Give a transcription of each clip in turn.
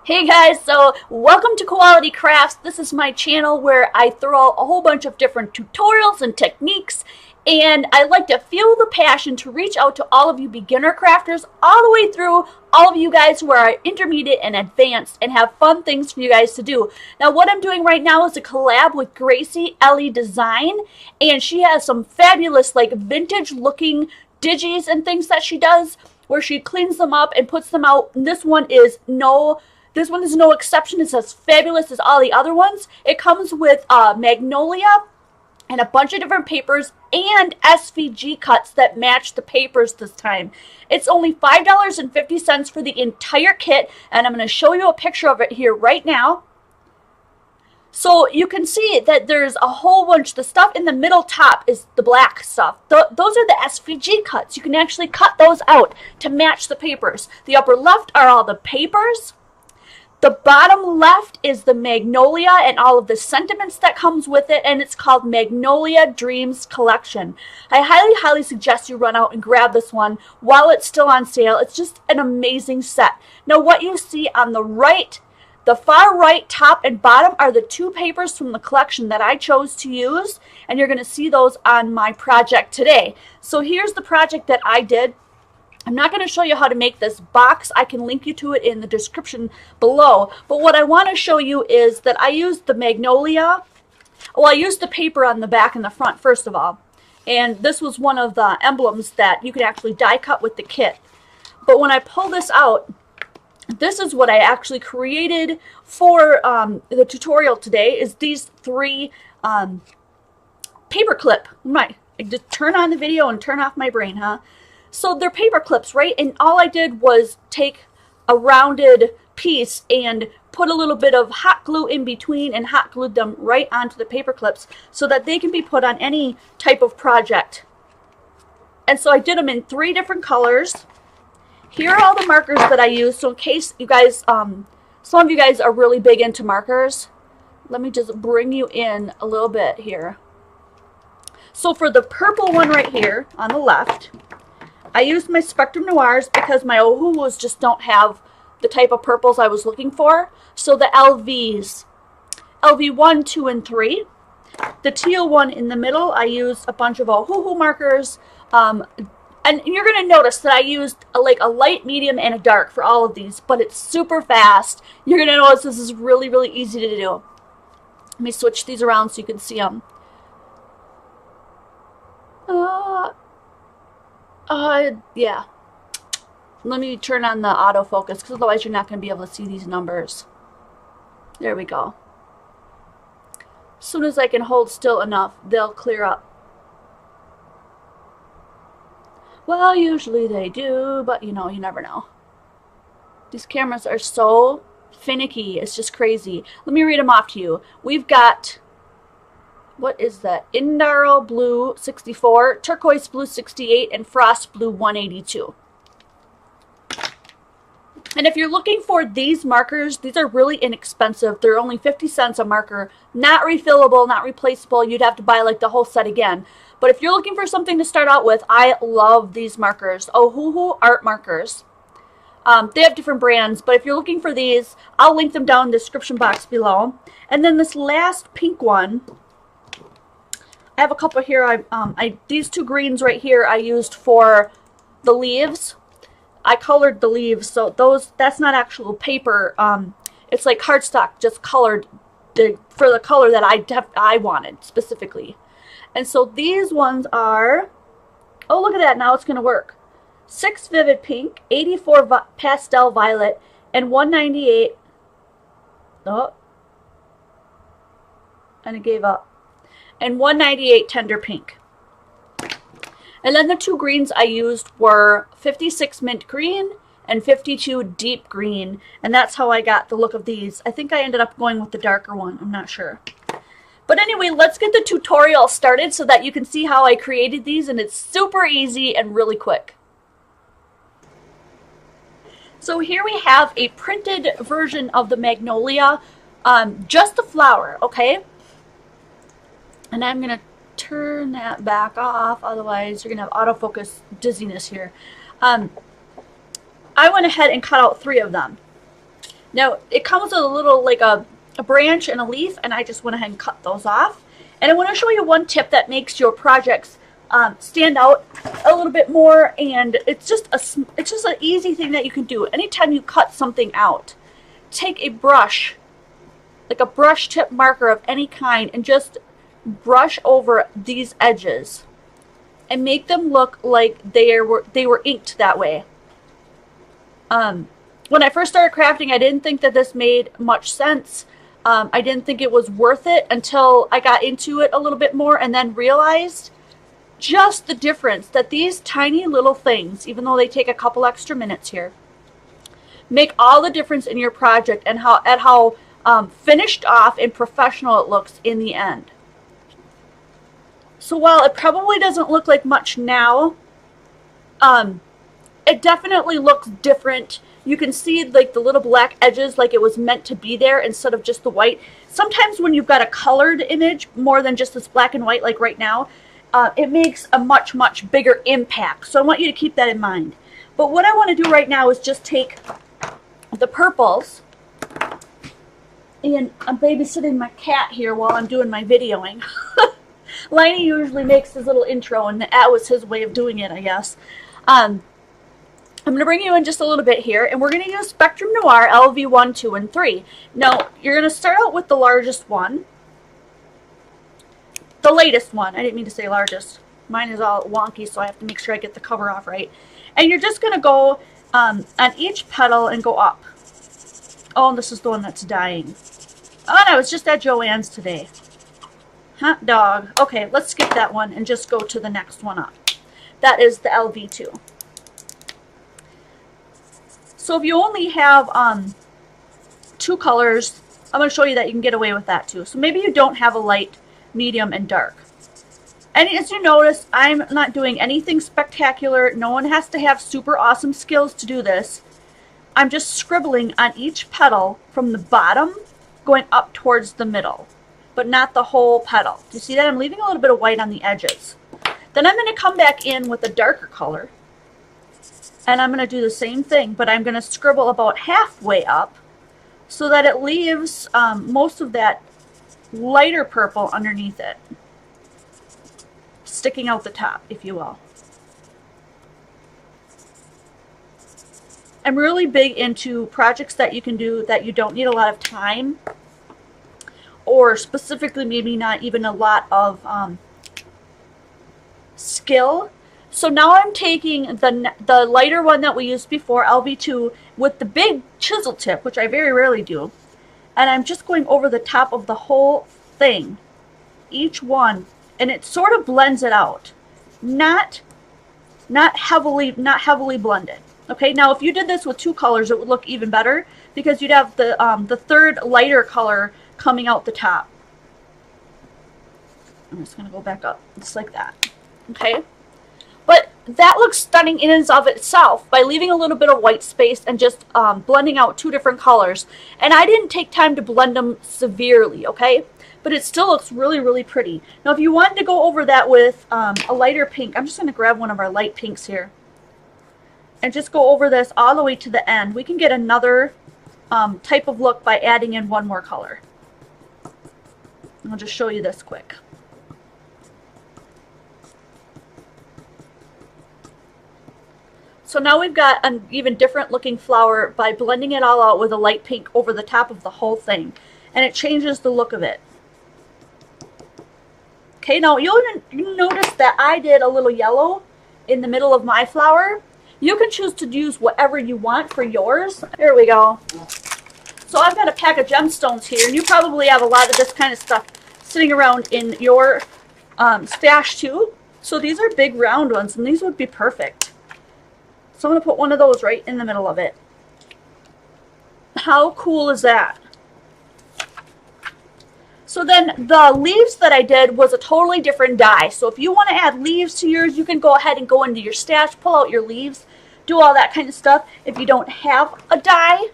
Hey guys, so welcome to Quality Crafts. This is my channel where I throw out a whole bunch of different tutorials and techniques, and I like to fuel the passion to reach out to all of you beginner crafters all the way through all of you guys who are intermediate and advanced and have fun things for you guys to do. Now what I'm doing right now is a collab with Graciellie Design, and she has some fabulous like vintage looking digis and things that she does where she cleans them up and puts them out. And this one is no exception. It's as fabulous as all the other ones. It comes with Magnolia and a bunch of different papers and SVG cuts that match the papers this time. It's only $5.50 for the entire kit, and I'm going to show you a picture of it here right now. So you can see that there's a whole bunch. The stuff in the middle top is the black stuff. Those are the SVG cuts. You can actually cut those out to match the papers. The upper left are all the papers. The bottom left is the Magnolia and all of the sentiments that comes with it, and it's called Magnolia Dreams Collection. I highly suggest you run out and grab this one while it's still on sale. It's just an amazing set. Now what you see on the right, the far right top and bottom are the two papers from the collection that I chose to use, and you're going to see those on my project today. So here's the project that I did. I'm not going to show you how to make this box. I can link you to it in the description below. But what I want to show you is that I used the Magnolia. Well, I used the paper on the back and the front, first of all. And this was one of the emblems that you could actually die cut with the kit. But when I pull this out, this is what I actually created for the tutorial today, is these three paper clip. I just turn on the video and turn off my brain, huh? So they're paper clips, right? And all I did was take a rounded piece and put a little bit of hot glue in between and hot glued them right onto the paper clips so that they can be put on any type of project. And so I did them in 3 different colors. Here are all the markers that I used. So in case you guys, some of you guys are really big into markers, let me just bring you in a little bit here. So for the purple one right here on the left, I used my Spectrum Noirs because my Ohuhus just don't have the type of purples I was looking for. So the LVs, LV 1, 2, and 3. The teal one in the middle, I used a bunch of Ohuhu markers. And you're going to notice that I used a light, medium, and a dark for all of these, but it's super fast. You're going to notice this is really easy to do. Let me switch these around so you can see them. Yeah. Let me turn on the autofocus because otherwise you're not going to be able to see these numbers. There we go. As soon as I can hold still enough, they'll clear up. Well, usually they do, but you know, you never know. These cameras are so finicky. It's just crazy. Let me read them off to you. We've got, what is that? Indaro Blue 64, Turquoise Blue 68, and Frost Blue 182. And if you're looking for these markers, these are really inexpensive. They're only 50 cents a marker. Not refillable, not replaceable. You'd have to buy like the whole set again. But if you're looking for something to start out with, I love these markers. Ohuhu Art Markers. They have different brands, but if you're looking for these, I'll link them down in the description box below. And then this last pink one, I have a couple here. These 2 greens right here I used for the leaves. I colored the leaves, so that's not actual paper. It's like cardstock, just colored for the color that I wanted specifically. And so these ones are, oh look at that, now it's going to work. 6 Vivid Pink, 84 Pastel Violet, and 198, oh, and it gave up, and 198 Tender Pink. And then the 2 greens I used were 56 Mint Green and 52 Deep Green. And that's how I got the look of these. I think I ended up going with the darker one. I'm not sure. But anyway, let's get the tutorial started so that you can see how I created these. And it's super easy and really quick. So here we have a printed version of the Magnolia. Just the flower, okay? And I'm going to turn that back off, otherwise you're gonna have autofocus dizziness here. I went ahead and cut out 3 of them. Now, it comes with a little, like a branch and a leaf, and I just went ahead and cut those off. And I want to show you one tip that makes your projects stand out a little bit more, and it's just an easy thing that you can do. Anytime you cut something out, take a brush, like a brush tip marker of any kind, and just brush over these edges and make them look like they were inked that way. When I first started crafting, I didn't think that this made much sense. I didn't think it was worth it until I got into it a little bit more, and then realized just the difference that these tiny little things, even though they take a couple extra minutes here, make all the difference in your project, and how finished off and professional it looks in the end. So while it probably doesn't look like much now, it definitely looks different. You can see like the little black edges, like it was meant to be there instead of just the white. Sometimes when you've got a colored image more than just this black and white, like right now, it makes a much, much bigger impact. So I want you to keep that in mind. But what I want to do right now is just take the purples, and I'm babysitting my cat here while I'm doing my videoing. Liney usually makes his little intro, and that was his way of doing it, I guess. I'm going to bring you in just a little bit here, and we're going to use Spectrum Noir LV1, 2, and 3. Now, you're going to start out with the largest one. The latest one. I didn't mean to say largest. Mine is all wonky, so I have to make sure I get the cover off right. And you're just going to go on each petal and go up. Oh, and this is the one that's dying. Oh, no, it's just at Joann's today. Hot dog. Okay, let's skip that one and just go to the next one up. That is the LV2. So if you only have 2 colors, I'm going to show you that you can get away with that too. So maybe you don't have a light, medium, and dark. And as you notice, I'm not doing anything spectacular. No one has to have super awesome skills to do this. I'm just scribbling on each petal from the bottom going up towards the middle, but not the whole petal. Do you see that? I'm leaving a little bit of white on the edges. Then I'm going to come back in with a darker color, and I'm going to do the same thing, but I'm going to scribble about halfway up so that it leaves most of that lighter purple underneath it, sticking out the top, if you will. I'm really big into projects that you can do that you don't need a lot of time, or specifically maybe not even a lot of skill. So now I'm taking the lighter one that we used before, LV2, with the big chisel tip, which I very rarely do, and I'm just going over the top of the whole thing, each one, and it sort of blends it out, not heavily blended. Okay, now if you did this with 2 colors, it would look even better because you'd have the third lighter color coming out the top. I'm just going to go back up, just like that. Okay, but that looks stunning in and of itself by leaving a little bit of white space and just blending out 2 different colors. And I didn't take time to blend them severely, okay? But it still looks really, really pretty. Now, if you wanted to go over that with a lighter pink, I'm just going to grab one of our light pinks here and just go over this all the way to the end. We can get another type of look by adding in 1 more color. I'll just show you this quick. So now we've got an even different looking flower by blending it all out with a light pink over the top of the whole thing. And it changes the look of it. Okay, now you'll notice that I did a little yellow in the middle of my flower. You can choose to use whatever you want for yours. There we go. So I've got a pack of gemstones here, and you probably have a lot of this kind of stuff sitting around in your stash too. So these are big round ones, and these would be perfect. So I'm going to put one of those right in the middle of it. How cool is that? So then the leaves that I did was a totally different dye. So if you want to add leaves to yours, you can go ahead and go into your stash, pull out your leaves, do all that kind of stuff. If you don't have a dye,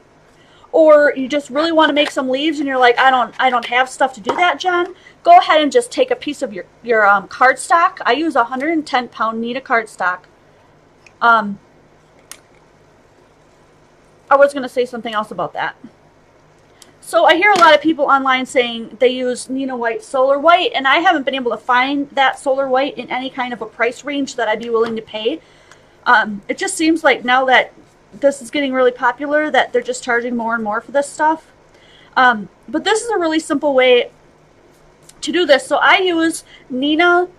or you just really want to make some leaves and you're like, I don't have stuff to do that, Jen, go ahead and just take a piece of your cardstock. I use 110-pound neenah cardstock. I was going to say something else about that. So I hear a lot of people online saying they use Neenah White Solar White, and I haven't been able to find that Solar White in any kind of a price range that I'd be willing to pay. It just seems like now that this is getting really popular that they're just charging more and more for this stuff. But this is a really simple way to do this. So I use neenah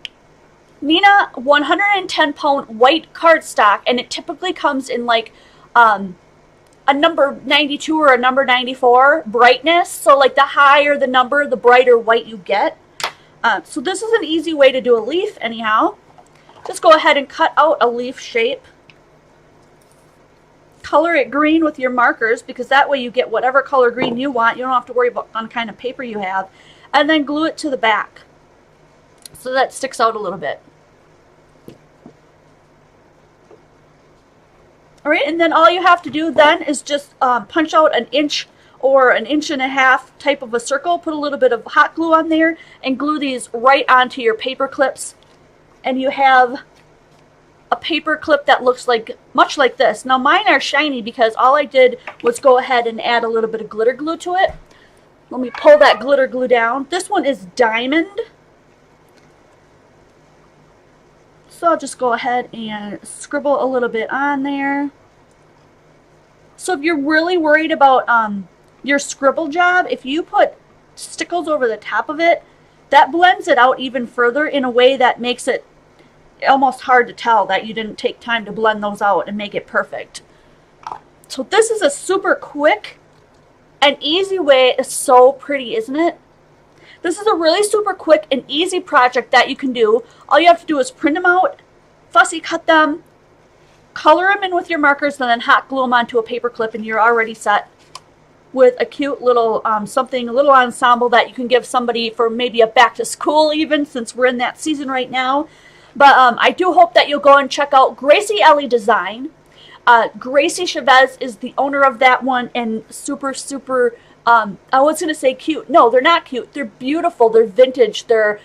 110 pound white cardstock, and it typically comes in like a number 92 or a number 94 brightness. So like the higher the number, the brighter white you get. So this is an easy way to do a leaf anyhow. Just go ahead and cut out a leaf shape. Color it green with your markers, because that way you get whatever color green you want. You don't have to worry about what kind of paper you have. And then glue it to the back so that sticks out a little bit. All right, and then all you have to do then is just punch out an inch or an inch and a half type of a circle, put a little bit of hot glue on there, and glue these right onto your paper clips. And you have a paper clip that looks like much like this. Now mine are shiny because all I did was go ahead and add a little bit of glitter glue to it. Let me pull that glitter glue down. This one is diamond. So I'll just go ahead and scribble a little bit on there. So if you're really worried about your scribble job, if you put stickles over the top of it, that blends it out even further in a way that makes it almost hard to tell that you didn't take time to blend those out and make it perfect. So this is a super quick and easy way. It's so pretty, isn't it? This is a really super quick and easy project that you can do. All you have to do is print them out, fussy cut them, color them in with your markers, and then hot glue them onto a paper clip, and you're already set with a cute little something, a little ensemble that you can give somebody for maybe a back to school even, since we're in that season right now. But I do hope that you'll go and check out Graciellie Design. Gracie Chavez is the owner of that one, and super, super, I was going to say cute. No, they're not cute. They're beautiful. They're vintage. They're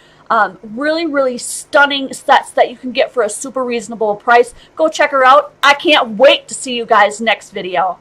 really, really stunning sets that you can get for a super reasonable price. Go check her out. I can't wait to see you guys next video.